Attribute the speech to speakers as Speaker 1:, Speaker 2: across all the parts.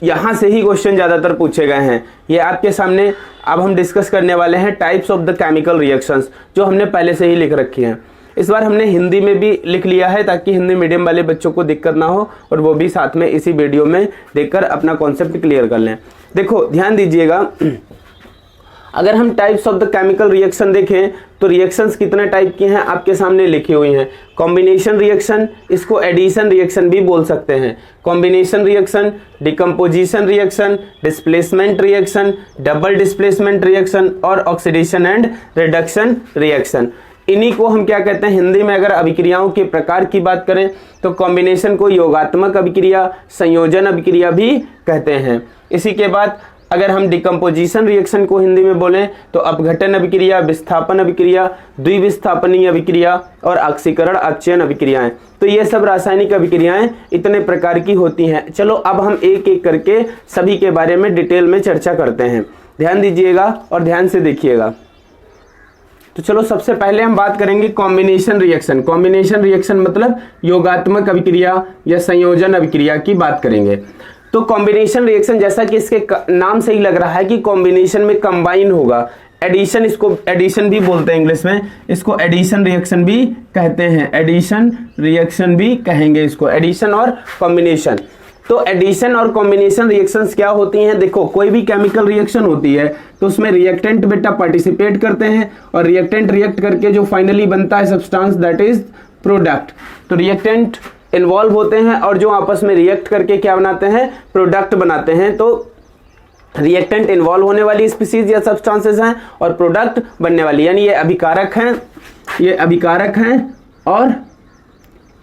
Speaker 1: यहाँ से ही क्वेश्चन ज़्यादातर पूछे गए हैं। ये आपके सामने अब हम डिस्कस करने वाले हैं types of the chemical reactions, जो हमने पहले से ही लिख रखी हैं। इस बार हमने हिंदी में भी लिख लिया है ताकि हिंदी मीडियम वाले बच्चों को दिक्कत ना हो और वो भी साथ में इसी वीडियो में देखकर अपना कॉन्सेप्ट क्लियर कर लें। देखो ध्यान दीजिएगा, अगर हम types of the chemical reaction देखें तो रिएक्शंस कितने टाइप की हैं आपके सामने लिखी हुई हैं। कॉम्बिनेशन रिएक्शन, इसको एडिशन रिएक्शन भी बोल सकते हैं। Combination reaction, decomposition reaction, displacement reaction, double displacement reaction और ऑक्सीडेशन एंड रिडक्शन रिएक्शन। इन्हीं को हम क्या कहते हैं हिंदी में, अगर अभिक्रियाओं के प्रकार की बात करें तो कॉम्बिनेशन को योगात्मक अभिक्रिया, संयोजन अभिक्रिया भी कहते हैं। इसी के बाद अगर हम डिकम्पोजिशन रिएक्शन को हिंदी में बोलें तो अपघटन अभिक्रिया, विस्थापन अभिक्रिया, द्विविस्थापनीय अभिक्रिया और ऑक्सीकरण अपचयन अभिक्रियाएं। तो ये सब रासायनिक अभिक्रियाएं इतने प्रकार की होती हैं। चलो अब हम एक एक करके सभी के बारे में डिटेल में चर्चा करते हैं। ध्यान दीजिएगा और ध्यान से देखिएगा। तो चलो सबसे पहले हम बात करेंगे कॉम्बिनेशन रिएक्शन। कॉम्बिनेशन रिएक्शन मतलब योगात्मक अभिक्रिया या संयोजन अभिक्रिया की बात करेंगे। तो कॉम्बिनेशन रिएक्शन जैसा कि इसके नाम से ही लग रहा है कि कॉम्बिनेशन में कंबाइन होगा। एडिशन, इसको एडिशन भी बोलते हैं इंग्लिश में, इसको एडिशन रिएक्शन भी कहते हैं। एडिशन रिएक्शन भी कहेंगे इसको, एडिशन और कॉम्बिनेशन। तो एडिशन और कॉम्बिनेशन रिएक्शंस क्या होती हैं? देखो कोई भी केमिकल रिएक्शन होती है तो उसमें रिएक्टेंट बेटा पार्टिसिपेट करते हैं और रिएक्टेंट रिएक्ट करके जो फाइनली बनता है सब्सटेंस दैट इज प्रोडक्ट। तो रिएक्टेंट इन्वॉल्व होते हैं और जो आपस में रिएक्ट करके क्या बनाते हैं? प्रोडक्ट बनाते हैं। तो रिएक्टेंट इन्वॉल्व होने वाली स्पीसीज या सब्सटेंसेस हैं और प्रोडक्ट बनने वाली, यानी ये अभिकारक हैं, ये अभिकारक हैं और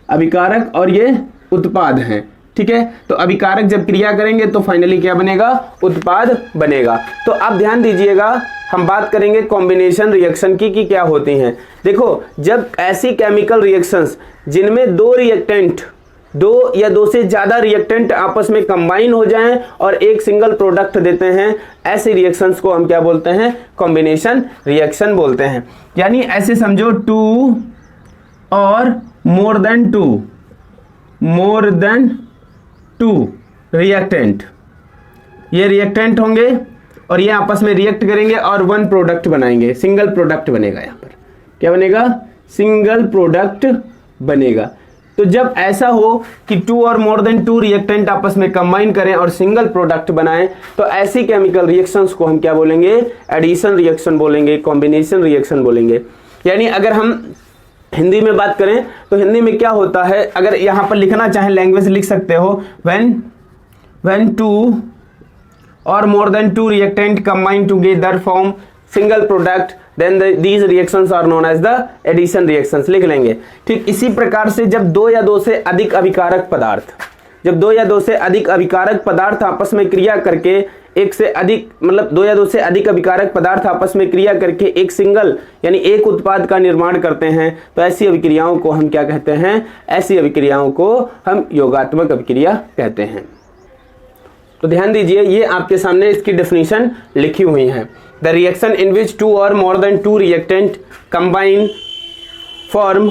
Speaker 1: अभिकारक और ये उत्पाद हैं। ठीक है, तो अभिकारक जब क्रिया करेंगे तो फाइनली क्या बनेगा? उत्पाद बनेगा। तो अब ध्यान दीजिएगा, हम बात करेंगे कॉम्बिनेशन रिएक्शन की कि क्या होती हैं। देखो जब ऐसी केमिकल रिएक्शंस जिनमें दो रिएक्टेंट, दो या दो से ज्यादा रिएक्टेंट आपस में कंबाइन हो जाएं और एक सिंगल प्रोडक्ट देते हैं, ऐसी रिएक्शंस को हम क्या बोलते हैं? कॉम्बिनेशन रिएक्शन बोलते हैं। यानी ऐसे समझो to or more than two reactant, ये रिएक्टेंट होंगे और ये आपस में रिएक्ट करेंगे और वन प्रोडक्ट बनाएंगे, सिंगल प्रोडक्ट बनेगा। यहां पर क्या बनेगा? सिंगल प्रोडक्ट बनेगा। तो जब ऐसा हो कि to or more than two reactant आपस में कंबाइन करें और सिंगल प्रोडक्ट बनाएं, तो ऐसी केमिकल रिएक्शंस को हम क्या बोलेंगे? एडिशन रिएक्शन बोलेंगे, कॉम्बिनेशन रिएक्शन बोलेंगे। यानी अगर हम हिंदी में बात करें तो हिंदी में क्या होता है, अगर यहां पर लिखना चाहें लैंग्वेज लिख सकते हो, when two or more than two reactant combine together form single product then these reactions are known as the addition reactions लिख लेंगे। ठीक इसी प्रकार से जब दो या दो से अधिक अभिकारक पदार्थ आपस में क्रिया करके एक से अधिक, मतलब दो या दो से अधिक अभिकारक पदार्थ आपस में क्रिया करके एक सिंगल यानी एक उत्पाद का निर्माण करते हैं, तो ऐसी अभिक्रियाओं को हम क्या कहते हैं? ऐसी अभिक्रियाओं को हम योगात्मक अभिक्रिया कहते हैं। तो ध्यान दीजिए, ये आपके सामने इसकी डेफिनेशन लिखी हुई है। The reaction in which two or more than two reactant combine form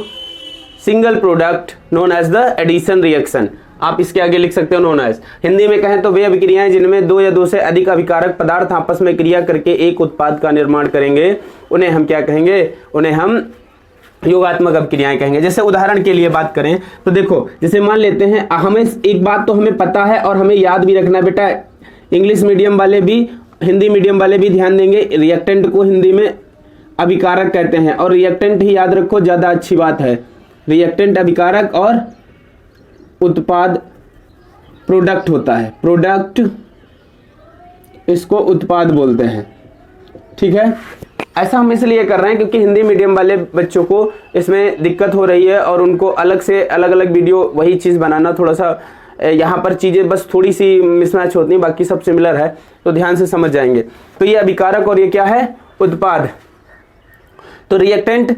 Speaker 1: single product known as the addition reaction. आप इसके आगे लिख सकते हो नोन एज। हिंदी में कहें तो वे अभिक्रियाएं जिनमें दो या दो से अधिक अभिकारक पदार्थ आपस में क्रिया करके एक उत्पाद का निर्माण करेंगे, उन्हें हम क्या कहेंगे? उन्हें हम योगात्मक अभिक्रियाएं कहेंगे। जैसे उदाहरण के लिए बात करें तो देखो, जैसे मान लेते हैं, हमें एक बात तो हमें पता है और हमें याद भी रखना बेटा, इंग्लिश मीडियम वाले भी हिंदी मीडियम वाले भी ध्यान देंगे, रिएक्टेंट को हिंदी में अभिकारक कहते हैं और रिएक्टेंट ही याद रखो, ज्यादा अच्छी बात है। रिएक्टेंट अभिकारक और उत्पाद प्रोडक्ट होता है, प्रोडक्ट इसको उत्पाद बोलते हैं। ठीक है, ऐसा हम इसलिए कर रहे हैं क्योंकि हिंदी मीडियम वाले बच्चों को इसमें दिक्कत हो रही है और उनको अलग से अलग अलग वीडियो वही चीज़ बनाना, थोड़ा सा यहाँ पर चीज़ें बस थोड़ी सी मिसमैच होती हैं, बाकी सब सिमिलर है, तो ध्यान से समझ जाएंगे। तो ये अभिकारक और ये क्या है? उत्पाद। तो रिएक्टेंट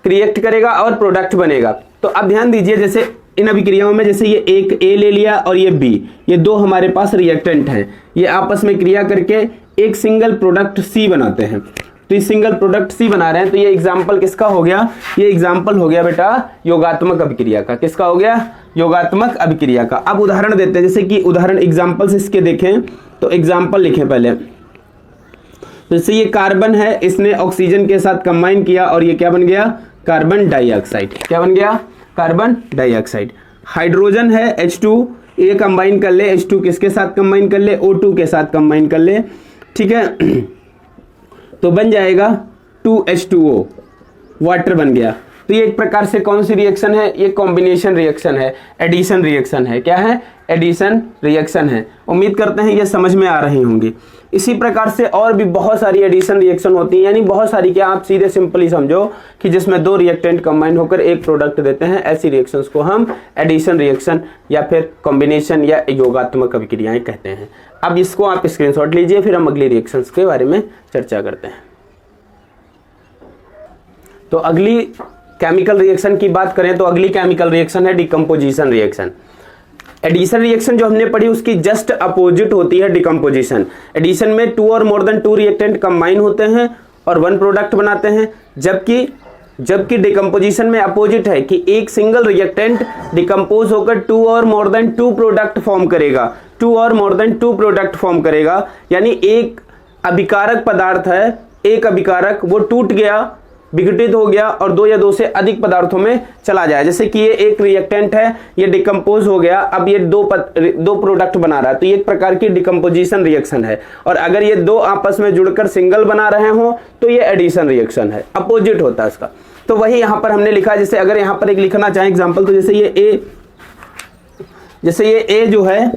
Speaker 1: रिएक्ट करेगा और प्रोडक्ट बनेगा। तो अब ध्यान दीजिए, जैसे इन अभिक्रियाओं में जैसे ये एक ए ले लिया और ये बी, ये दो हमारे पास रिएक्टेंट हैं, ये आपस में क्रिया करके एक सिंगल प्रोडक्ट सी बनाते हैं। तो ये सिंगल प्रोडक्ट सी बना रहे हैं। तो ये एग्जाम्पल किसका हो गया, ये एग्जाम्पल हो गया बेटा योगात्मक अभिक्रिया का। किसका हो गया, योगात्मक अभिक्रिया का। अब उदाहरण देते हैं, जैसे कि उदाहरण एग्जाम्पल्स इसके देखें तो एग्जाम्पल लिखें पहले। जैसे ये कार्बन है, इसने ऑक्सीजन के साथ कंबाइन किया और ये क्या बन गया, कार्बन डाइऑक्साइड। क्या बन गया, कार्बन डाइऑक्साइड। हाइड्रोजन है H2, ये कंबाइन कर ले, H2 किसके साथ कंबाइन कर ले, O2 के साथ कंबाइन कर ले, ठीक है, तो बन जाएगा 2H2O, वाटर बन गया। तो ये एक प्रकार से कौन सी रिएक्शन है, ये कॉम्बिनेशन रिएक्शन है, एडिशन रिएक्शन है। क्या है, एडिशन रिएक्शन है। उम्मीद करते हैं ये समझ में आ रही होंगी। इसी प्रकार से और भी बहुत सारी एडिशन रिएक्शन होती हैं, यानी बहुत सारी, क्या आप सीधे सिंपली समझो कि जिसमें दो रिएक्टेंट कंबाइन होकर एक प्रोडक्ट देते हैं, ऐसी रिएक्शंस को हम एडिशन रिएक्शन या फिर कॉम्बिनेशन या योगात्मक अभिक्रियाएं कहते हैं। अब इसको आप स्क्रीनशॉट लीजिए, फिर हम अगली रिएक्शंस के बारे में चर्चा करते हैं। तो अगली केमिकल रिएक्शन की बात करें तो अगली केमिकल रिएक्शन है डिकम्पोजिशन रिएक्शन। एडिशन रिएक्शन जो हमने पढ़ी उसकी जस्ट अपोजिट होती है डिकम्पोजिशन। एडिशन में 2 और मोर देन 2 रिएक्टेंट कंबाइन होते हैं और 1 प्रोडक्ट बनाते हैं, जबकि डिकम्पोजिशन में अपोजिट है कि एक सिंगल रिएक्टेंट डिकम्पोज होकर 2 और मोर देन 2 प्रोडक्ट फॉर्म करेगा। 2 और मोर देन 2 प्रोडक्ट फॉर्म करेगा, यानी एक अभिकारक पदार्थ है, एक अभिकारक वो टूट गया, विघटित हो गया और 2 या 2 से अधिक पदार्थों में चला जाए। जैसे कि ये एक रिएक्टेंट है, ये डिकम्पोज हो गया, अब ये दो प्रोडक्ट बना रहा है, तो ये एक प्रकार की डिकम्पोजिशन रिएक्शन है। और अगर ये 2 आपस में जुड़कर सिंगल बना रहे हो तो ये एडिशन रिएक्शन है, अपोजिट होता है इसका। तो वही यहां पर हमने लिखा, जैसे अगर यहां पर एक लिखना चाहे एग्जाम्पल, तो जैसे ये ए जो है,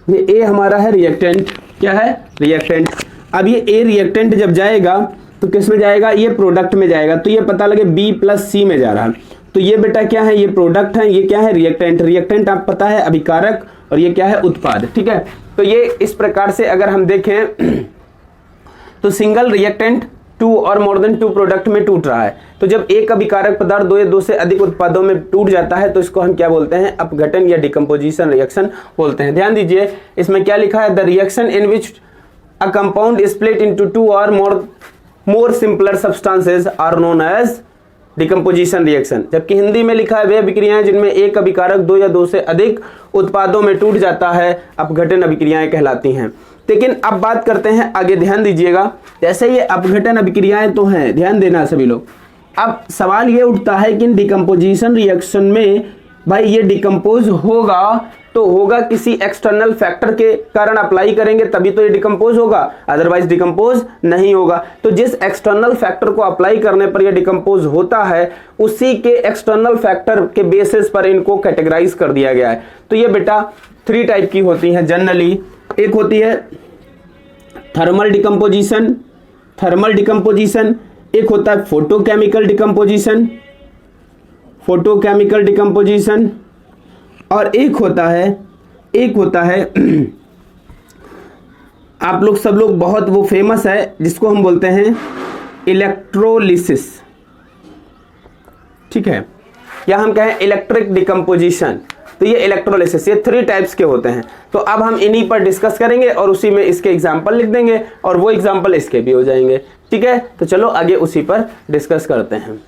Speaker 1: ये ए हमारा है रिएक्टेंट। क्या है, रिएक्टेंट। अब ये ए रिएक्टेंट जब जाएगा तो किस में जाएगा, ये प्रोडक्ट में जाएगा। तो ये पता लगे B + C में जा रहा है, तो ये बेटा क्या है, ये प्रोडक्ट है, ये क्या है, रिएक्टेंट। रिएक्टेंट आप पता है अभिकारक, और ये क्या है, उत्पाद। ठीक है, तो ये इस प्रकार से अगर हम देखें तो सिंगल रिएक्टेंट 2 और मोर देन 2 प्रोडक्ट में टूट रहा है। तो जब एक अभिकारक पदार्थ 2 या 2 से अधिक उत्पादों में टूट जाता है तो इसको हम क्या बोलते हैं, अपघटन या डिकम्पोजिशन रिएक्शन बोलते हैं। ध्यान दीजिए इसमें क्या लिखा है, the reaction in which a compound split into 2 और more simpler substances are known as decomposition reaction. जबकि हिंदी में लिखा है वे अभिक्रियाएं जिनमें एक अभिकारक 2 या 2 से अधिक उत्पादों में टूट जाता है अपघटन अभिक्रियाएं कहलाती हैं। लेकिन अब बात करते हैं आगे, ध्यान दीजिएगा। जैसे ये अपघटन अभिक्रियाएं तो हैं, ध्यान देना सभी लोग। अब सवाल ये उठता है कि डिकम्पोजिशन रिएक्शन में भाई ये डिकम्पोज होगा तो होगा किसी एक्सटर्नल फैक्टर के कारण अप्लाई करेंगे तभी तो ये डिकम्पोज होगा, अदरवाइज डिकम्पोज नहीं होगा। तो जिस एक्सटर्नल फैक्टर को अप्लाई करने पर ये डिकम्पोज होता है उसी के एक्सटर्नल फैक्टर के बेसिस पर इनको कैटेगराइज कर दिया गया है। तो ये बेटा 3 टाइप की होती हैं जनरली। एक होती है थर्मल डिकम्पोजिशन, एक होता है फोटोकेमिकल डिकम्पोजिशन, और एक होता है आप लोग सब लोग बहुत वो फेमस है जिसको हम बोलते हैं इलेक्ट्रोलिसिस। ठीक है, या हम कहें इलेक्ट्रिक डिकम्पोजिशन। तो ये इलेक्ट्रोलिसिस, ये 3 टाइप्स के होते हैं। तो अब हम इन्हीं पर डिस्कस करेंगे और उसी में इसके एग्जाम्पल लिख देंगे और वो एग्जाम्पल इसके भी हो जाएंगे। ठीक है, तो चलो आगे उसी पर डिस्कस करते हैं।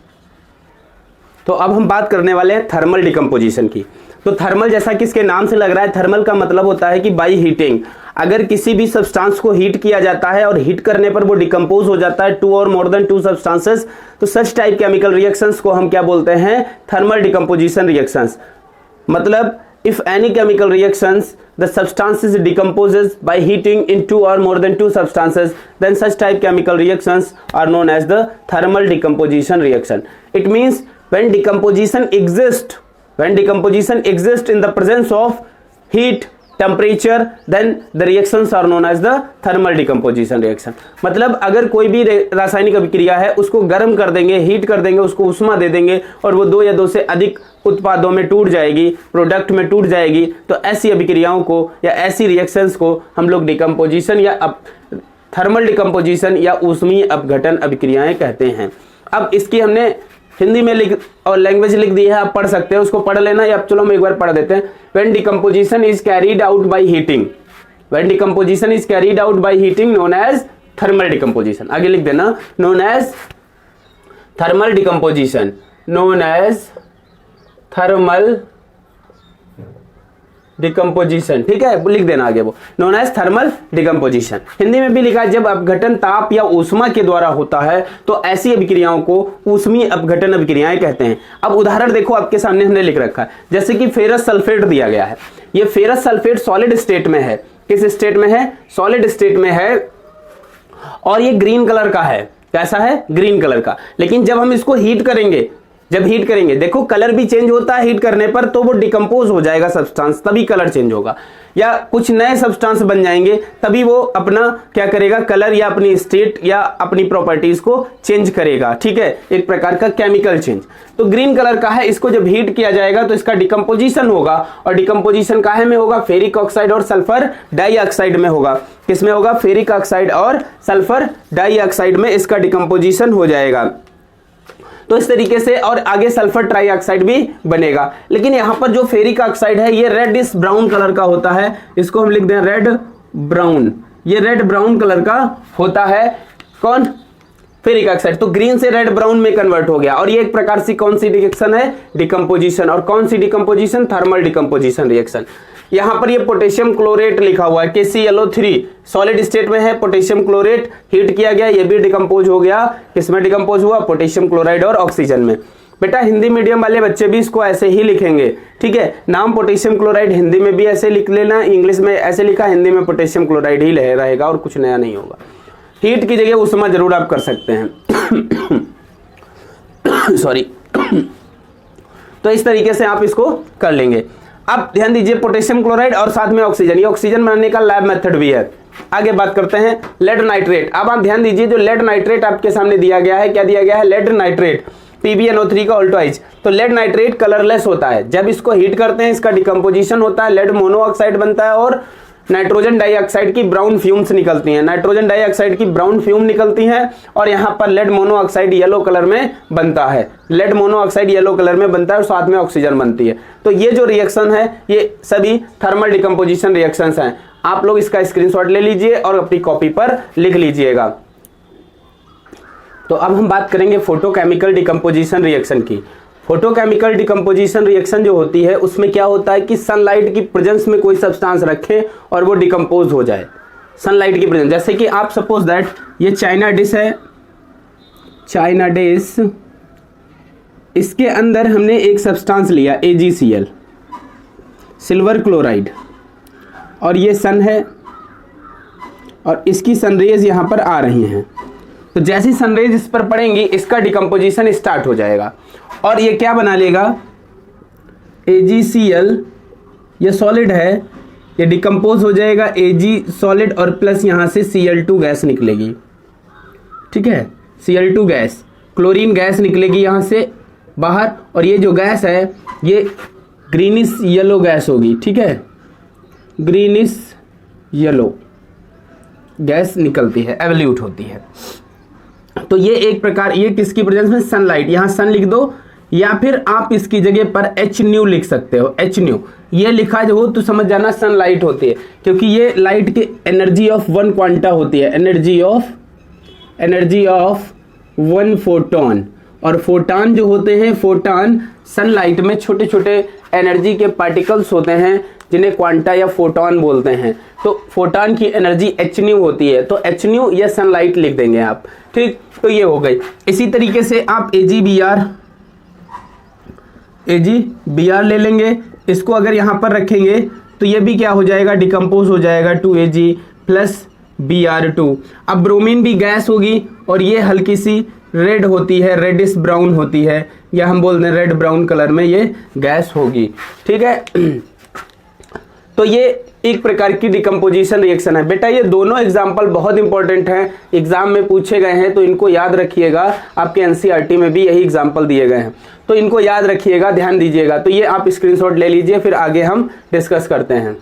Speaker 1: तो अब हम बात करने वाले हैं थर्मल डिकम्पोजिशन की। तो थर्मल जैसा कि इसके नाम से लग रहा है, थर्मल का मतलब होता है कि बाई हीटिंग। अगर किसी भी सब्सटेंस को हीट किया जाता है और हीट करने पर वो डिकम्पोज हो जाता है 2 और मोर देन 2 सब्सटेंसेस, तो सच टाइप केमिकल रिएक्शंस को हम क्या बोलते हैं, थर्मल डिकम्पोजिशन रिएक्शंस। मतलब if any chemical reactions the substances decomposes by heating in 2 or more than 2 substances, then such type chemical reactions are known as the thermal decomposition reaction. It means when decomposition exists in the presence of heat, temperature, then the reactions are known as the thermal decomposition reaction. मतलब अगर कोई भी रासायनिक अभिक्रिया है उसको गर्म कर देंगे, हीट कर देंगे, उसको उष्मा दे देंगे और वो 2 या 2 से अधिक उत्पादों में टूट जाएगी, प्रोडक्ट में टूट जाएगी, तो ऐसी अभिक्रियाओं को या ऐसी रिएक्शंस को हम लोग डिकम्पोजिशन या थर्मल डिकम्पोजिशन या ऊष्मीय अपघटन अभिक्रियाएं कहते हैं। अब इसकी हमने हिंदी में लिख और लैंग्वेज लिख दी है, आप पढ़ सकते हैं, उसको पढ़ लेना, या चलो हम एक बार पढ़ देते हैं। When decomposition is carried out by heating known as thermal decomposition, आगे लिख देना, known as thermal decomposition, known as thermal decomposition, ठीक है, लिख देना आगे वो, known as thermal decomposition. Hindi में भी लिखा है, जब अपघटन ताप या ऊष्मा के द्वारा होता है तो ऐसी अभिक्रियाओं को ऊष्मीय अपघटन अभिक्रियाएं कहते हैं। अब उदाहरण देखो आपके सामने हमने लिख रखा है, जैसे कि फेरस सल्फेट दिया गया है, ये फेरस सल्फेट सॉलिड स्टेट में है, किस स्टेट में है, सॉलिड स्टेट में है, और ये ग्रीन कलर का है, कैसा है, ग्रीन कलर का। लेकिन जब हम इसको हीट करेंगे, जब हीट करेंगे, देखो कलर भी चेंज होता है हीट करने पर, तो वो डिकम्पोज हो जाएगा सब्सटेंस, तभी कलर चेंज होगा, या कुछ नए सब्सटेंस बन जाएंगे तभी वो अपना क्या करेगा, कलर या अपनी स्टेट या अपनी प्रॉपर्टीज को चेंज करेगा, ठीक है, एक प्रकार का केमिकल चेंज। तो ग्रीन कलर का है, इसको जब हीट किया जाएगा तो इसका डिकम्पोजिशन होगा, और डिकम्पोजिशन काहे में होगा, फेरिक ऑक्साइड और सल्फर डाइऑक्साइड में होगा। किसमें होगा, फेरिक ऑक्साइड और सल्फर डाइऑक्साइड में इसका डिकम्पोजिशन हो जाएगा। तो इस तरीके से, और आगे सल्फर ट्राइऑक्साइड भी बनेगा। लेकिन यहां पर जो फेरिक ऑक्साइड है ये रेडिश ब्राउन कलर का होता है, इसको हम लिख दें रेड ब्राउन, ये रेड ब्राउन कलर का होता है, कौन, फेरिक ऑक्साइड। तो ग्रीन से रेड ब्राउन में कन्वर्ट हो गया, और ये एक प्रकार से कौन सी रिएक्शन है, डिकम्पोजिशन। और कौन सी डिकम्पोजिशन, थर्मल डिकम्पोजिशन रिएक्शन। यहां पर ये पोटेशियम क्लोरेट लिखा हुआ है, KClO3 सॉलिड स्टेट में है, पोटेशियम क्लोरेट हीट किया गया, ये भी डिकम्पोज हो गया, किसमें डिकम्पोज हुआ, पोटेशियम क्लोराइड और ऑक्सीजन में। बेटा हिंदी मीडियम वाले बच्चे भी इसको ऐसे ही लिखेंगे, ठीक है, नाम पोटेशियम क्लोराइड हिंदी में भी ऐसे लिख लेना, इंग्लिश में ऐसे लिखा, हिंदी में पोटेशियम क्लोराइड ही रहेगा और कुछ नया नहीं होगा। हीट की जगह उष्मा जरूर आप कर सकते हैं सॉरी तो इस तरीके से आप इसको कर लेंगे। अब ध्यान दीजिए, पोटेशियम क्लोराइड और साथ में ऑक्सीजन, ये ऑक्सीजन बनाने का लैब मेथड भी है। आगे बात करते हैं लेड नाइट्रेट। अब आप ध्यान दीजिए, जो लेड नाइट्रेट आपके सामने दिया गया है, क्या दिया गया है, लेड नाइट्रेट, PbNO3 का ऑल्टोइज। तो लेड नाइट्रेट कलरलेस होता है, जब इसको हीट करते हैं इसका डिकम्पोजिशन होता है, लेड मोनोऑक्साइड बनता है और नाइट्रोजन डाइऑक्साइड की ब्राउन फ्यूम्स निकलती हैं, नाइट्रोजन डाइऑक्साइड की ब्राउन फ्यूम निकलती हैं, और यहाँ पर लेड मोनोऑक्साइड येलो कलर में बनता है, लेड मोनोऑक्साइड येलो कलर में बनता है और साथ में ऑक्सीजन बनती है। तो ये जो रिएक्शन है ये सभी थर्मल डिकम्पोजिशन रिएक्शंस हैं। आप लोग इसका स्क्रीनशॉट ले लीजिए और अपनी कॉपी पर लिख लीजिएगा। तो अब हम बात करेंगे फोटोकेमिकल डिकम्पोजिशन रिएक्शन की। फोटोकेमिकल डिकम्पोजिशन रिएक्शन जो होती है उसमें क्या होता है कि सनलाइट की प्रेजेंस में कोई सब्सटेंस रखें और वो डिकम्पोज हो जाए, सनलाइट की प्रेजेंस। जैसे कि आप सपोज दैट ये चाइना डिश है, चाइना डिश, इसके अंदर हमने एक सब्सटेंस लिया AgCl, सिल्वर क्लोराइड, और ये सन है और इसकी सनरेज यहाँ पर आ रही हैं। तो जैसी सनरेज इस पर पड़ेंगी इसका डिकम्पोजिशन स्टार्ट हो जाएगा और ये क्या बना लेगा, AgCl, ये सॉलिड है, ये डिकम्पोज हो जाएगा Ag सॉलिड और प्लस यहाँ से Cl2 गैस निकलेगी, ठीक है, Cl2 गैस, क्लोरीन गैस निकलेगी यहाँ से बाहर, और ये जो गैस है ये ग्रीनिश येलो गैस होगी, ठीक है, ग्रीनिश येलो गैस निकलती है, एवल्यूट होती है। तो ये एक प्रकार, ये किसकी प्रेजेंस में, सनलाइट, यहाँ सन लिख दो, या फिर आप इसकी जगह पर HNu लिख सकते हो, HNu ये लिखा जो हो तो समझ जाना सनलाइट होती है, क्योंकि ये लाइट की एनर्जी ऑफ वन क्वांटा होती है, एनर्जी ऑफ वन फोटोन। और फोटॉन जो होते हैं, फोटॉन सनलाइट में छोटे छोटे एनर्जी के पार्टिकल्स होते हैं जिन्हें क्वांटा या फोटॉन बोलते हैं। तो फोटॉन की एनर्जी HNu होती है, तो HNu या सनलाइट लिख देंगे आप, ठीक। तो ये हो गई। इसी तरीके से आप AgBr ले लेंगे, इसको अगर यहाँ पर रखेंगे तो ये भी क्या हो जाएगा, डिकम्पोज हो जाएगा 2Ag प्लस Br2। अब ब्रोमीन भी गैस होगी और ये हल्की सी रेड होती है, रेडिश ब्राउन होती है, या हम बोल दें रेड ब्राउन कलर में ये गैस होगी, ठीक है। तो ये एक प्रकार की डिकम्पोजिशन रिएक्शन है। बेटा ये दोनों एग्जाम्पल बहुत इंपॉर्टेंट हैं, एग्जाम में पूछे गए हैं, तो इनको याद रखिएगा। आपके NCERT में भी यही एग्जाम्पल दिए गए हैं, तो इनको याद रखिएगा, ध्यान दीजिएगा। तो ये आप स्क्रीनशॉट ले लीजिए, फिर आगे हम डिस्कस करते हैं।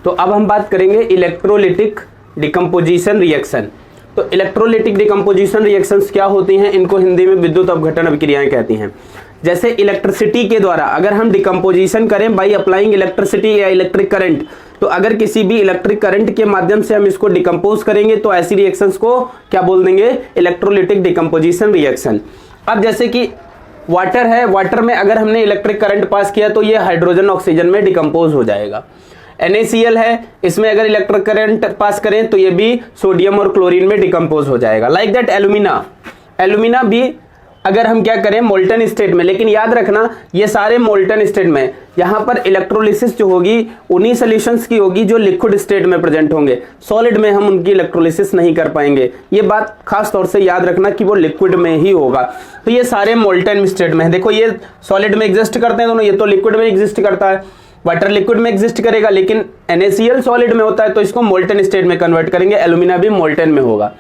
Speaker 1: तो अब हम बात करेंगे इलेक्ट्रोलिटिक डिकम्पोजिशन रिएक्शन। तो इलेक्ट्रोलिटिक डिकम्पोजिशन रिएक्शंस क्या होती हैं, इनको हिंदी में विद्युत अपघटन अभिक्रियाएं कहती हैं। जैसे इलेक्ट्रिसिटी के द्वारा अगर हम डिकम्पोजिशन करें बाई अप्लाइंग इलेक्ट्रिसिटी या इलेक्ट्रिक करंट, तो अगर किसी भी इलेक्ट्रिक करंट के माध्यम से हम इसको डिकम्पोज करेंगे तो ऐसी रिएक्शंस को क्या बोल देंगे, इलेक्ट्रोलिटिक डिकम्पोजिशन रिएक्शन। अब जैसे कि वाटर है, वाटर में अगर हमने इलेक्ट्रिक करंट पास किया तो ये हाइड्रोजन ऑक्सीजन में डिकम्पोज हो जाएगा। NaCl है, इसमें अगर इलेक्ट्रिक करंट पास करें तो ये भी सोडियम और क्लोरीन में डिकम्पोज हो जाएगा। लाइक दैट एल्यूमिना, एल्यूमिना भी अगर हम क्या करें मोल्टन स्टेट में, लेकिन याद रखना ये सारे मोल्टन स्टेट में, यहाँ पर इलेक्ट्रोलिसिस जो होगी उन्हीं सॉल्यूशंस की होगी जो लिक्विड स्टेट में प्रेजेंट होंगे, सॉलिड में हम उनकी इलेक्ट्रोलिसिस नहीं कर पाएंगे। ये बात खास तौर से याद रखना कि वो लिक्विड में ही होगा। तो ये सारे मोल्टन स्टेट में है। देखो ये सॉलिड में एग्जिस्ट करते हैं दोनों, ये तो लिक्विड में एग्जिस्ट करता है, वाटर लिक्विड में एग्जिस्ट करेगा, लेकिन NaCl सॉलिड में होता है तो इसको मोल्टन स्टेट में कन्वर्ट करेंगे, एल्यूमिना भी मोल्टन में होगा,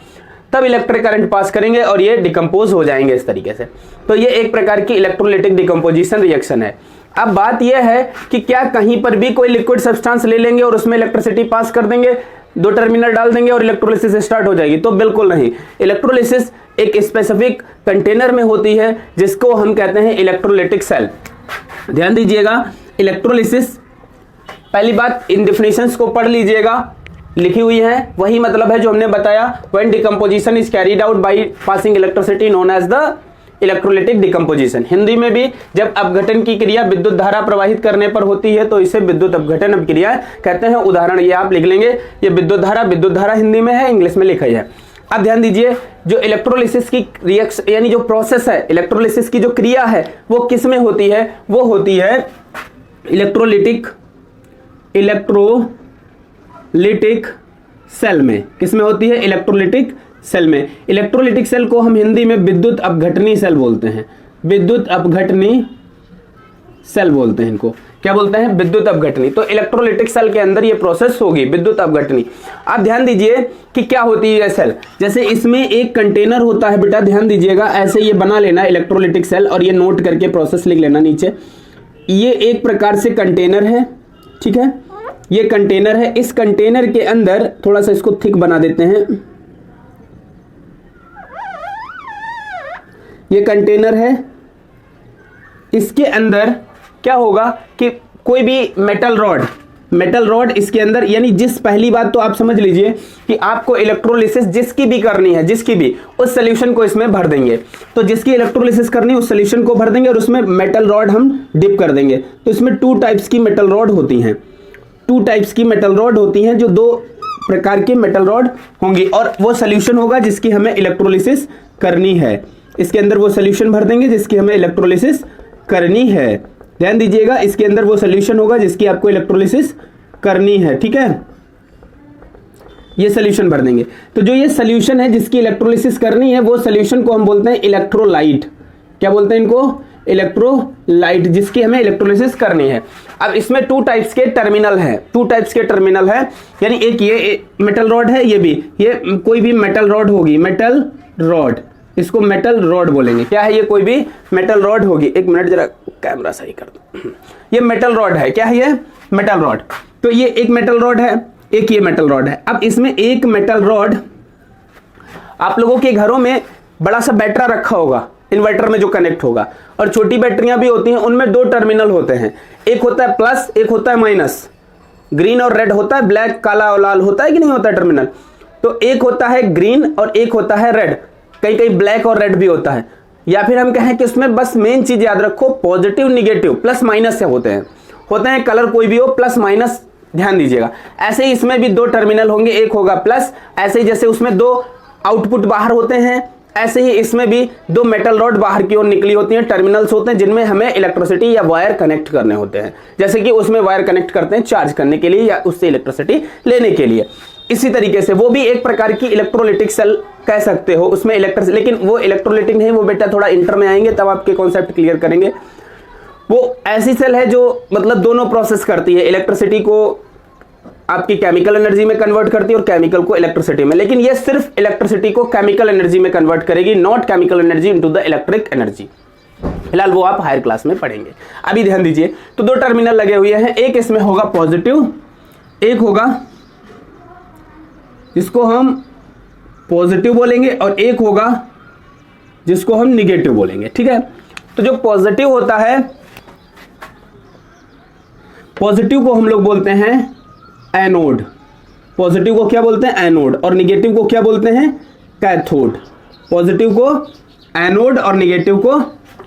Speaker 1: तब इलेक्ट्रिक करंट पास करेंगे और ये डिकम्पोज हो जाएंगे इस तरीके से। तो ये एक प्रकार की इलेक्ट्रोलिटिक डिकम्पोजिशन रिएक्शन है। अब बात यह है कि क्या कहीं पर भी कोई लिक्विड सब्सटेंस ले लेंगे और उसमें इलेक्ट्रिसिटी पास कर देंगे, 2 टर्मिनल डाल देंगे और इलेक्ट्रोलिसिस स्टार्ट हो जाएगी, तो बिल्कुल नहीं। इलेक्ट्रोलिसिस एक स्पेसिफिक कंटेनर में होती है जिसको हम कहते हैं इलेक्ट्रोलिटिक सेल। ध्यान दीजिएगा, इलेक्ट्रोलिसिस, पहली बात इन डिफिनेशंस को पढ़ लीजिएगा, लिखी हुई है, वही मतलब है जो हमने बताया, when decomposition is carried out by passing electricity known as the electrolytic decomposition. Hindi में भी जब अपघटन की क्रिया विद्युत धारा प्रवाहित करने पर होती है तो इसे विद्युत अपघटन अभिक्रिया कहते हैं। उदाहरण ये आप लिख लेंगे, ये विद्युत धारा हिंदी में है, इंग्लिश में लिखा है। अब ध्यान दीजिए, जो इलेक्ट्रोलिसिस की रिएक्शन यानी जो प्रोसेस है, इलेक्ट्रोलिसिस की जो क्रिया है वो किस में होती है, वो होती है इलेक्ट्रोलिटिक सेल में। किसमें होती है, इलेक्ट्रोलिटिक सेल में। इलेक्ट्रोलिटिक सेल को हम हिंदी में विद्युत अपघटनी सेल बोलते हैं, विद्युत अपघटनी सेल बोलते हैं इनको, क्या बोलते हैं, विद्युत अपघटनी। तो इलेक्ट्रोलिटिक सेल के अंदर ये प्रोसेस होगी विद्युत अपघटनी। आप ध्यान दीजिए कि क्या होती है सेल, जैसे इसमें एक कंटेनर होता है बेटा, ध्यान दीजिएगा, ऐसे ये बना लेना इलेक्ट्रोलिटिक सेल और ये नोट करके प्रोसेस लिख लेना नीचे। ये एक प्रकार से कंटेनर है, ठीक है, ये कंटेनर है। इस कंटेनर के अंदर थोड़ा सा इसको थिक बना देते हैं, ये कंटेनर है, इसके अंदर क्या होगा कि कोई भी मेटल रॉड इसके अंदर, यानी जिस, पहली बात तो आप समझ लीजिए कि आपको इलेक्ट्रोलिसिस जिसकी भी करनी है, जिसकी भी, उस सोल्यूशन को इसमें भर देंगे। तो जिसकी इलेक्ट्रोलिसिस करनी है उस सोल्यूशन को भर देंगे और उसमें मेटल रॉड हम डिप कर देंगे। तो इसमें 2 टाइप्स की मेटल रॉड होती हैं, 2 टाइप्स की मेटल रॉड होती हैं, जो 2 प्रकार की मेटल रॉड होंगी और वो सोल्यूशन होगा जिसकी हमें इलेक्ट्रोलिसिस करनी है। इसके अंदर वो सोल्यूशन भर देंगे जिसकी हमें इलेक्ट्रोलिसिस करनी है। ध्यान दीजिएगा, इसके अंदर वो सोल्यूशन होगा जिसकी आपको इलेक्ट्रोलिसिस करनी है, ठीक है, ये सोल्यूशन भर देंगे। तो जो ये सोल्यूशन है जिसकी इलेक्ट्रोलिसिस करनी है वो सोल्यूशन को हम बोलते हैं इलेक्ट्रोलाइट। क्या बोलते हैं इनको, इलेक्ट्रोलाइट, जिसकी हमें इलेक्ट्रोलिसिस करनी है। अब इसमें 2 टाइप्स के टर्मिनल हैं, 2 टाइप्स के टर्मिनल है, यानी एक ये मेटल रॉड है, ये भी, ये कोई भी मेटल रॉड होगी, मेटल रॉड, इसको मेटल रॉड बोलेंगे। क्या है ये, कोई भी मेटल रॉड होगी। एक मिनट जरा कैमरा सही कर दो, ये मेटल रॉड है, क्या है ये, मेटल रॉड। तो ये एक मेटल रॉड है, एक ये मेटल रॉड है। अब इसमें एक मेटल रॉड, आप लोगों के घरों में बड़ा सा बैटरा रखा होगा, इन्वर्टर में जो कनेक्ट होगा, और छोटी बैटरियां भी होती हैं, उनमें 2 टर्मिनल होते हैं, एक होता है प्लस, एक होता है माइनस, ग्रीन और रेड होता है, ब्लैक काला और लाल होता है कि नहीं होता है टर्मिनल। तो एक होता है ग्रीन और एक होता है रेड, कहीं कहीं ब्लैक और रेड भी होता है। या फिर हम कहें कि उसमें बस मेन चीज याद रखो, पॉजिटिव निगेटिव प्लस माइनस से होते हैं कलर कोई भी हो, प्लस माइनस, ध्यान दीजिएगा। ऐसे ही इसमें भी 2 टर्मिनल होंगे, एक होगा प्लस, ऐसे ही जैसे उसमें 2 आउटपुट बाहर होते हैं, ऐसे ही इसमें भी 2 मेटल रॉड बाहर की ओर निकली होती हैं, टर्मिनल्स होते हैं जिनमें हमें इलेक्ट्रिसिटी या वायर कनेक्ट करने होते हैं। जैसे कि उसमें वायर कनेक्ट करते हैं चार्ज करने के लिए या उससे इलेक्ट्रिसिटी लेने के लिए। इसी तरीके से वो भी एक प्रकार की इलेक्ट्रोलिटिक सेल कह सकते हो, उसमें लेकिन वो इलेक्ट्रोलिटिक नहीं, वो बेटा थोड़ा इंटर में आएंगे तब आपके कॉन्सेप्ट क्लियर करेंगे। वो ऐसी सेल है जो मतलब दोनों प्रोसेस करती है, इलेक्ट्रिसिटी को आपकी केमिकल एनर्जी में कन्वर्ट करती है और केमिकल को इलेक्ट्रिसिटी में, लेकिन ये सिर्फ इलेक्ट्रिसिटी को केमिकल एनर्जी में कन्वर्ट करेगी, not chemical energy into the electric energy. फिलहाल वो आप हायर क्लास में पढ़ेंगे। अभी ध्यान दीजिए, तो 2 टर्मिनल लगे हुए हैं, एक इसमें होगा पॉजिटिव, एक होगा जिसको हम पॉजिटिव बोलेंगे और एक होगा जिसको हम निगेटिव बोलेंगे। ठीक है, तो जो पॉजिटिव होता है, पॉजिटिव को हम लोग बोलते हैं एनोड। पॉजिटिव को क्या बोलते हैं? एनोड। और निगेटिव को क्या बोलते हैं? कैथोड। पॉजिटिव को एनोड और निगेटिव को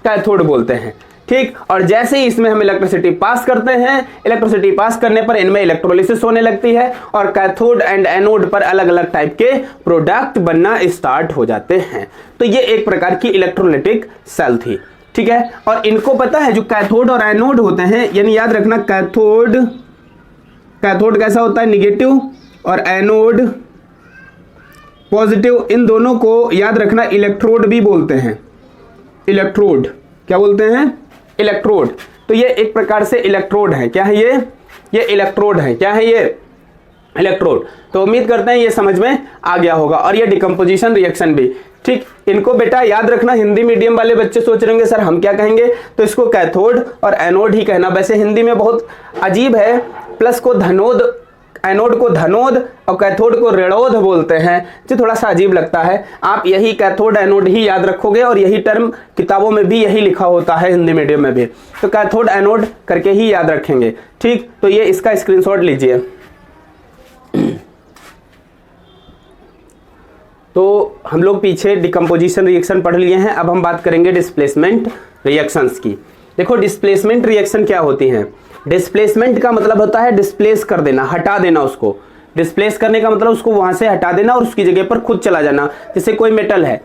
Speaker 1: कैथोड बोलते हैं। ठीक, और जैसे ही इसमें हम इलेक्ट्रिसिटी पास करते हैं, इलेक्ट्रिसिटी पास करने पर इनमें इलेक्ट्रोलिसिस होने लगती है और कैथोड एंड एनोड पर अलग अलग टाइप के प्रोडक्ट बनना स्टार्ट हो जाते हैं। तो ये एक प्रकार की इलेक्ट्रोलाइटिक सेल थी। ठीक है, और इनको पता है जो कैथोड और एनोड होते हैं, यानी याद रखना कैथोड कैसा होता है? निगेटिव, और एनोड पॉजिटिव। इन दोनों को याद रखना इलेक्ट्रोड भी बोलते हैं। इलेक्ट्रोड क्या बोलते हैं? इलेक्ट्रोड। तो ये एक प्रकार से इलेक्ट्रोड है। क्या है ये इलेक्ट्रोड है। क्या है ये? इलेक्ट्रोड। तो उम्मीद करते हैं ये समझ में आ गया होगा। और ये डिकम्पोजिशन रिएक्शन भी। ठीक, इनको बेटा याद रखना। हिंदी मीडियम वाले बच्चे सोच रहे होंगे सर हम क्या कहेंगे, तो इसको कैथोड और एनोड ही कहना। वैसे हिंदी में बहुत अजीब है, प्लस को धनोद, एनोड को धनोद और कैथोड को ऋणोद बोलते हैं, जो थोड़ा सा अजीब लगता है। आप यही कैथोड एनोड ही याद रखोगे और यही टर्म किताबों में भी यही लिखा होता है, हिंदी मीडियम में भी। तो कैथोड एनोड करके ही याद रखेंगे। ठीक, तो ये इसका स्क्रीनशॉट लीजिए। तो हम लोग पीछे डिकम्पोजिशन रिएक्शन पढ़ लिए हैं, अब हम बात करेंगे डिस्प्लेसमेंट रिएक्शंस की। देखो डिस्प्लेसमेंट रिएक्शन क्या होती हैं। डिस्प्लेसमेंट का मतलब होता है डिस्प्लेस कर देना, हटा देना उसको। डिस्प्लेस करने का मतलब उसको वहां से हटा देना और उसकी जगह पर खुद चला जाना। जैसे कोई मेटल है,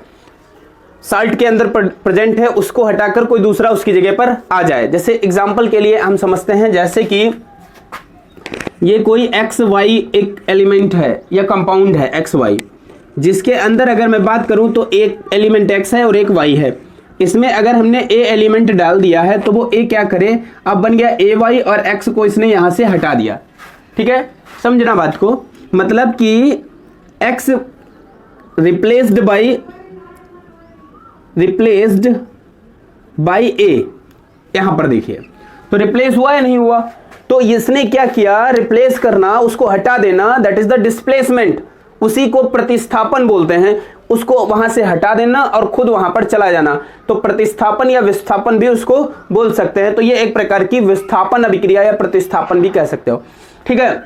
Speaker 1: साल्ट के अंदर प्रेजेंट है, उसको हटाकर कोई दूसरा उसकी जगह पर आ जाए। जैसे एग्जांपल के लिए हम समझते हैं, जैसे कि ये कोई XY एक एलिमेंट है या कंपाउंड है XY, जिसके अंदर अगर मैं बात करूं तो एक एलिमेंट X है और एक Y है। इसमें अगर हमने A एलिमेंट डाल दिया है तो वो A क्या करे, अब बन गया AY और X को इसने यहां से हटा दिया। ठीक है, समझना बात को। मतलब कि X रिप्लेस्ड बाय A, यहां पर देखिए तो रिप्लेस हुआ या नहीं हुआ। तो इसने क्या किया, रिप्लेस करना, उसको हटा देना, दैट इज द डिस्प्लेसमेंट। उसी को प्रतिस्थापन बोलते हैं। उसको वहां से हटा देना और खुद वहां पर चला जाना, तो प्रतिस्थापन या विस्थापन भी उसको बोल सकते हैं। तो ये एक प्रकार की विस्थापन अभिक्रिया या प्रतिस्थापन भी कह सकते हो। ठीक है,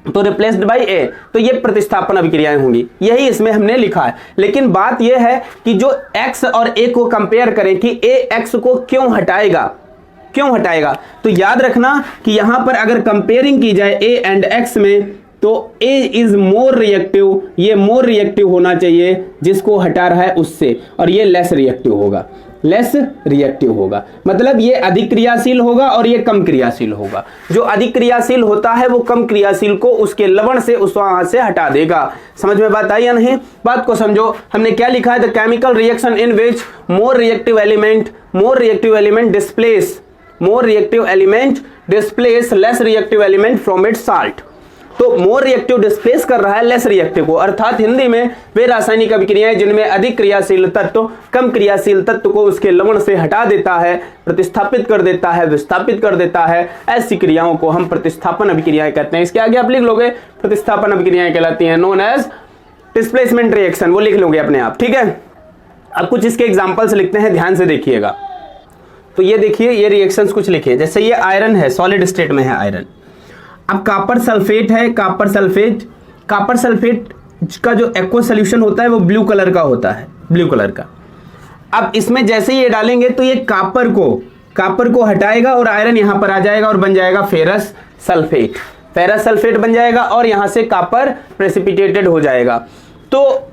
Speaker 1: तो रिप्लेस्ड बाय ए, तो ये प्रतिस्थापन अभिक्रियाएं होंगी, यही इसमें हमने लिखा है। लेकिन बात यह है कि जो x और a को कंपेयर करें कि a x को क्यों हटाएगा, तो याद रखना कि यहां पर अगर कंपेयरिंग की जाए a एंड x में, तो A इज मोर रिएक्टिव, ये मोर रिएक्टिव होना चाहिए जिसको हटा रहा है उससे, और ये लेस रिएक्टिव होगा। मतलब ये अधिक क्रियाशील होगा और ये कम क्रियाशील होगा। जो अधिक क्रियाशील होता है वो कम क्रियाशील को उसके लवण से उस वहां से हटा देगा। समझ में बात आई या नहीं? बात को समझो। हमने क्या लिखा है, the chemical reaction in which more reactive element displace less reactive element from its salt. तो मोर रिएक्टिव डिस्प्लेस कर रहा है लेस रिएक्टिव को, अर्थात हिंदी में वे रासायनिक अभिक्रियाएं जिनमें अधिक क्रियाशील तत्व कम क्रियाशील तत्व को उसके लवण से हटा देता है, प्रतिस्थापित कर देता है, विस्थापित कर देता है, ऐसी क्रियाओं को हम प्रतिस्थापन अभिक्रियाएं कहते हैं। इसके आगे आप लिख लोगे प्रतिस्थापन अभिक्रियाएं कहलाती हैं, नोन एज डिस्प्लेसमेंट रिएक्शन, वो लिख लोगे अपने आप। ठीक है, अब कुछ इसके एग्जाम्पल्स लिखते हैं, ध्यान से देखिएगा। तो ये देखिए, ये रिएक्शंस कुछ लिखे, जैसे ये आयरन है, सॉलिड स्टेट में है आयरन। अब कॉपर सल्फेट है, कॉपर सल्फेट का जो एक्वस सॉल्यूशन होता है वो ब्लू कलर का होता है, ब्लू कलर का। अब इसमें जैसे ये डालेंगे तो ये कॉपर को हटाएगा और आयरन यहां पर आ जाएगा और बन जाएगा फेरस सल्फेट बन जाएगा और यहां से कॉपर प्रेसिपिटेटेड हो जाएगा। तो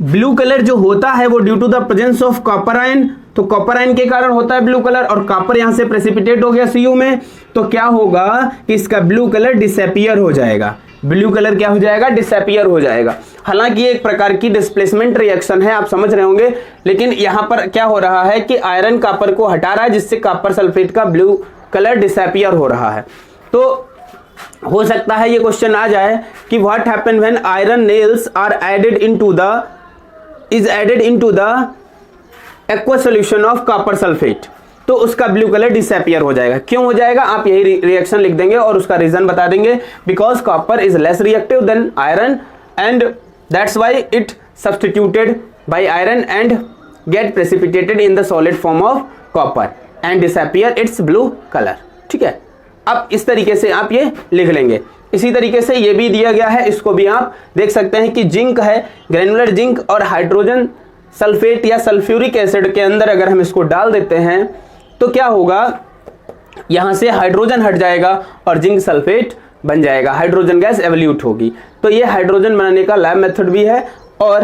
Speaker 1: ब्लू कलर जो होता है वो due to the presence of copper ion, तो कॉपर आयन के कारण होता है ब्लू कलर, और कॉपर यहां से प्रेसिपिटेट हो गया Cu में, तो क्या होगा कि इसका ब्लू कलर डिसअपीयर हो जाएगा। ब्लू कलर क्या हो जाएगा, डिसअपीयर हो जाएगा। हालांकि ये एक प्रकार की डिस्प्लेसमेंट रिएक्शन है, आप समझ रहे होंगे, लेकिन यहां पर क्या हो रहा है कि आयरन कॉपर को हटा रहा है जिससे कॉपर सल्फेट का ब्लू कलर डिसअपीयर हो रहा है। तो हो सकता है ये क्वेश्चन आ जाए कि what happen when iron nails are added into the aqueous solution of copper sulphate, तो उसका ब्लू कलर डिसअपीयर हो जाएगा। क्यों हो जाएगा, आप यही रिएक्शन लिख देंगे और उसका रीजन बता देंगे, because copper is less reactive than iron and that's why it substituted by iron and get precipitated in the solid form of copper and disappear its blue colour. ठीक है, अब इस तरीके से आप ये लिख लेंगे। इसी तरीके से ये भी दिया गया है, इसको भी आप देख सकते हैं कि जिंक है, ग्रेनुलर जिंक और हाइड्रोजन सल्फेट या सल्फ्यूरिक एसिड के अंदर अगर हम इसको डाल देते हैं तो क्या होगा, यहां से हाइड्रोजन हट जाएगा और जिंक सल्फेट बन जाएगा, हाइड्रोजन गैस एवोल्यूट होगी। तो ये हाइड्रोजन बनाने का लैब मेथड भी है। और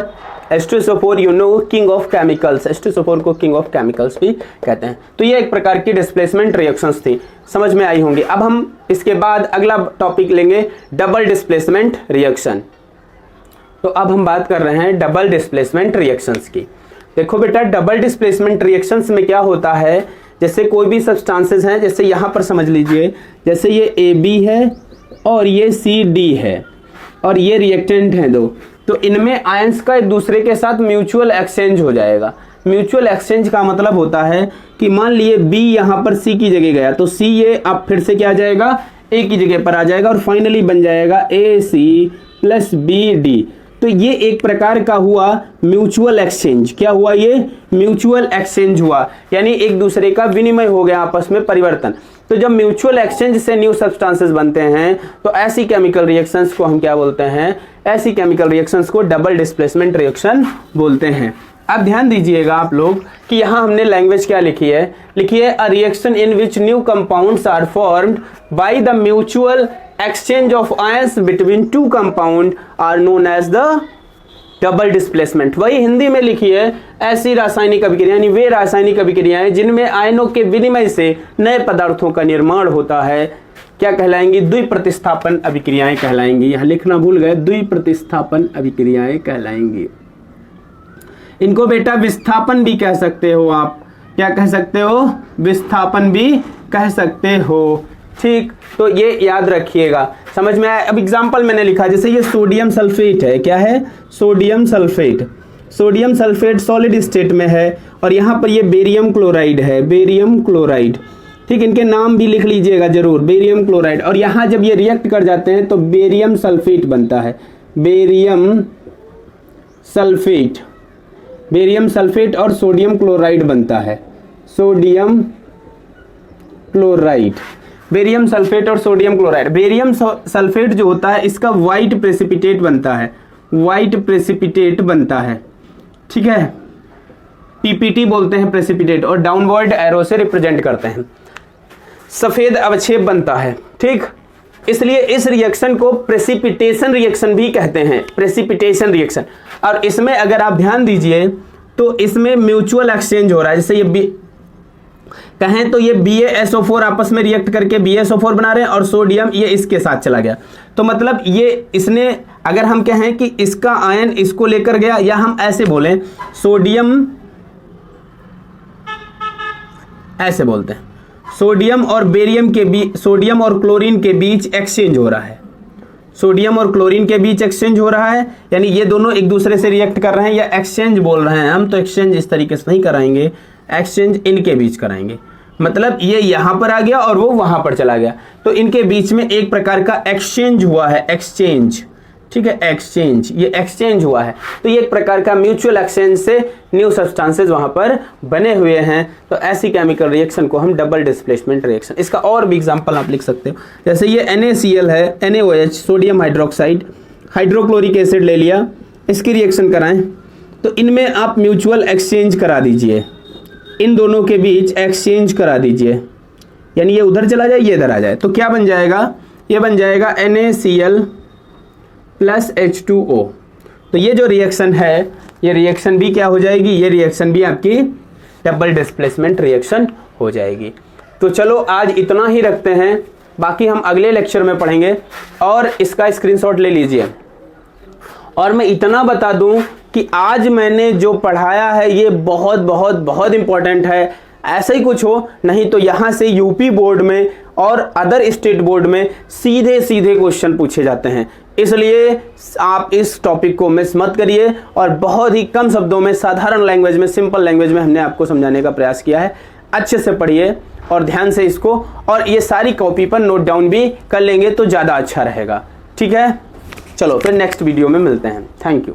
Speaker 1: H2SO4 you know king of chemicals, H2SO4 को किंग ऑफ केमिकल्स भी कहते हैं। तो ये एक प्रकार की डिस्प्लेसमेंट रिएक्शंस थी, समझ में आई होंगी। अब हम इसके बाद अगला टॉपिक लेंगे डबल डिस्प्लेसमेंट रिएक्शन। तो अब हम बात कर रहे हैं डबल डिस्प्लेसमेंट रिएक्शंस की। देखो बेटा, डबल डिस्प्लेसमेंट रिएक्शंस में क्या होता है, जैसे कोई भी सब्सटेंसेस हैं, जैसे यहां पर समझ लीजिए, जैसे ये AB है और ये CD है और ये रिएक्टेंट हैं दो, तो इनमें आयंस का एक दूसरे के साथ म्यूचुअल एक्सचेंज हो जाएगा। म्यूचुअल एक्सचेंज का मतलब होता है कि मान लिए B यहाँ पर C की जगह गया तो C ये अब फिर से क्या आ जाएगा, A की जगह पर आ जाएगा और फाइनली बन जाएगा AC प्लस BD। तो ये एक प्रकार का हुआ म्यूचुअल एक्सचेंज। क्या हुआ, ये म्यूचुअल एक्सचेंज हुआ, यानी एक दूसरे का विनिमय हो गया, आपस में परिवर्तन। तो जब म्यूचुअल एक्सचेंज से न्यू सब्सटेंसेस बनते हैं तो ऐसी केमिकल रिएक्शंस को हम क्या बोलते हैं, ऐसी केमिकल रिएक्शंस को डबल डिस्प्लेसमेंट रिएक्शन बोलते हैं। अब ध्यान दीजिएगा आप लोग कि यहां हमने लैंग्वेज क्या लिखी है, a reaction in which new compounds are formed by the mutual exchange of ions between two compound are known as the double displacement. वही हिंदी में लिखी है, ऐसी रासायनिक अभिक्रिया यानी वे रासायनिक अभिक्रियाएं जिनमें आयनों के विनिमय से नए पदार्थों का निर्माण होता है, क्या कहलाएंगी, द्विप्रतिस्थापन अभिक्रियाएं कहलाएंगी। यहां लिखना भूल गए, द्विप्रतिस्थापन अभिक्रियाएं कहलाएंगी। इनको बेटा विस्थापन भी कह सकते हो आप, क्या कह सकते हो, विस्थापन भी कह सकते हो। ठीक, तो ये याद रखिएगा, समझ में आया। अब एग्जाम्पल मैंने लिखा, जैसे ये सोडियम सल्फेट है, क्या है, sodium sulphate. Sodium sulphate solid state में है और यहाँ पर ये बेरियम क्लोराइड है, बेरियम क्लोराइड। ठीक, इनके नाम भी लिख लीजिएगा जरूर, बेरियम क्लोराइड। और यहाँ जब ये रिएक्ट कर जाते हैं तो बेरियम सल्फेट बनता है, बेरियम सल्फेट, बेरियम सल्फेट और सोडियम क्लोराइड बनता है, सोडियम क्लोराइड, बेरियम सल्फेट और सोडियम क्लोराइड। बेरियम सल्फेट जो होता है इसका व्हाइट प्रेसिपिटेट बनता है, व्हाइट प्रेसिपिटेट बनता है। ठीक है, पीपीटी बोलते हैं प्रेसिपिटेट, और डाउनवर्ड एरो से रिप्रेजेंट करते हैं। सफेद अवक्षेप बनता है। ठीक, इसलिए इस रिएक्शन को प्रेसिपिटेशन रिएक्शन भी कहते हैं, प्रेसिपिटेशन रिएक्शन। और इसमें अगर आप ध्यान दीजिए तो इसमें म्यूचुअल एक्सचेंज हो रहा है। जैसे ये कहें तो ये BaSO4 आपस में रिएक्ट करके BaSO4 बना रहे हैं और सोडियम ये इसके साथ चला गया। तो मतलब ये इसने, अगर हम कहें कि इसका आयन इसको लेकर गया, या हम ऐसे बोलें सोडियम, ऐसे बोलते हैं, सोडियम और बेरियम के बीच, सोडियम और क्लोरीन के बीच एक्सचेंज हो रहा है, सोडियम और क्लोरीन के बीच एक्सचेंज हो रहा है, यानी ये दोनों एक दूसरे से रिएक्ट कर रहे हैं, या एक्सचेंज बोल रहे हैं हम, तो एक्सचेंज इस तरीके से नहीं कराएंगे, एक्सचेंज इनके बीच कराएंगे। मतलब ये यहां पर आ गया और वो वहां पर चला गया, तो इनके बीच में एक प्रकार का एक्सचेंज हुआ है, एक्सचेंज। ठीक है, एक्सचेंज, ये एक्सचेंज हुआ है। तो ये एक प्रकार का म्यूचुअल एक्सचेंज से न्यू सब्सटेंसेस वहां पर बने हुए हैं। तो ऐसी केमिकल रिएक्शन को हम डबल डिस्प्लेसमेंट रिएक्शन, इसका और भी एग्जांपल आप लिख सकते हो। जैसे ये NaCl है, NaOH, sodium hydroxide, hydrochloric acid ले लिया, इसकी रिएक्शन कराएं तो इनमें आप म्यूचुअल एक्सचेंज करा दीजिए, इन दोनों के बीच एक्सचेंज करा दीजिए, यानी ये उधर चला जाए, ये इधर आ जाए। तो क्या बन जाएगा, ये बन जाएगा NaCl प्लस H2O। तो ये जो रिएक्शन है, ये रिएक्शन भी क्या हो जाएगी, ये रिएक्शन भी आपकी डबल डिस्प्लेसमेंट रिएक्शन हो जाएगी। तो चलो आज इतना ही रखते हैं, बाकी हम अगले लेक्चर में पढ़ेंगे। और इसका स्क्रीनशॉट ले लीजिए। और मैं इतना बता दूं कि आज मैंने जो पढ़ाया है ये बहुत बहुत बहुत इंपॉर्टेंट है। ऐसा ही कुछ हो, नहीं तो यहाँ से यूपी बोर्ड में और अदर स्टेट बोर्ड में सीधे सीधे क्वेश्चन पूछे जाते हैं। इसलिए आप इस टॉपिक को मिस मत करिए और बहुत ही कम शब्दों में, साधारण लैंग्वेज में, सिंपल लैंग्वेज में हमने आपको समझाने का प्रयास किया है। अच्छे से पढ़िए और ध्यान से इसको, और ये सारी कॉपी पर नोट डाउन भी कर लेंगे तो ज़्यादा अच्छा रहेगा। ठीक है, चलो फिर नेक्स्ट वीडियो में मिलते हैं। Thank you.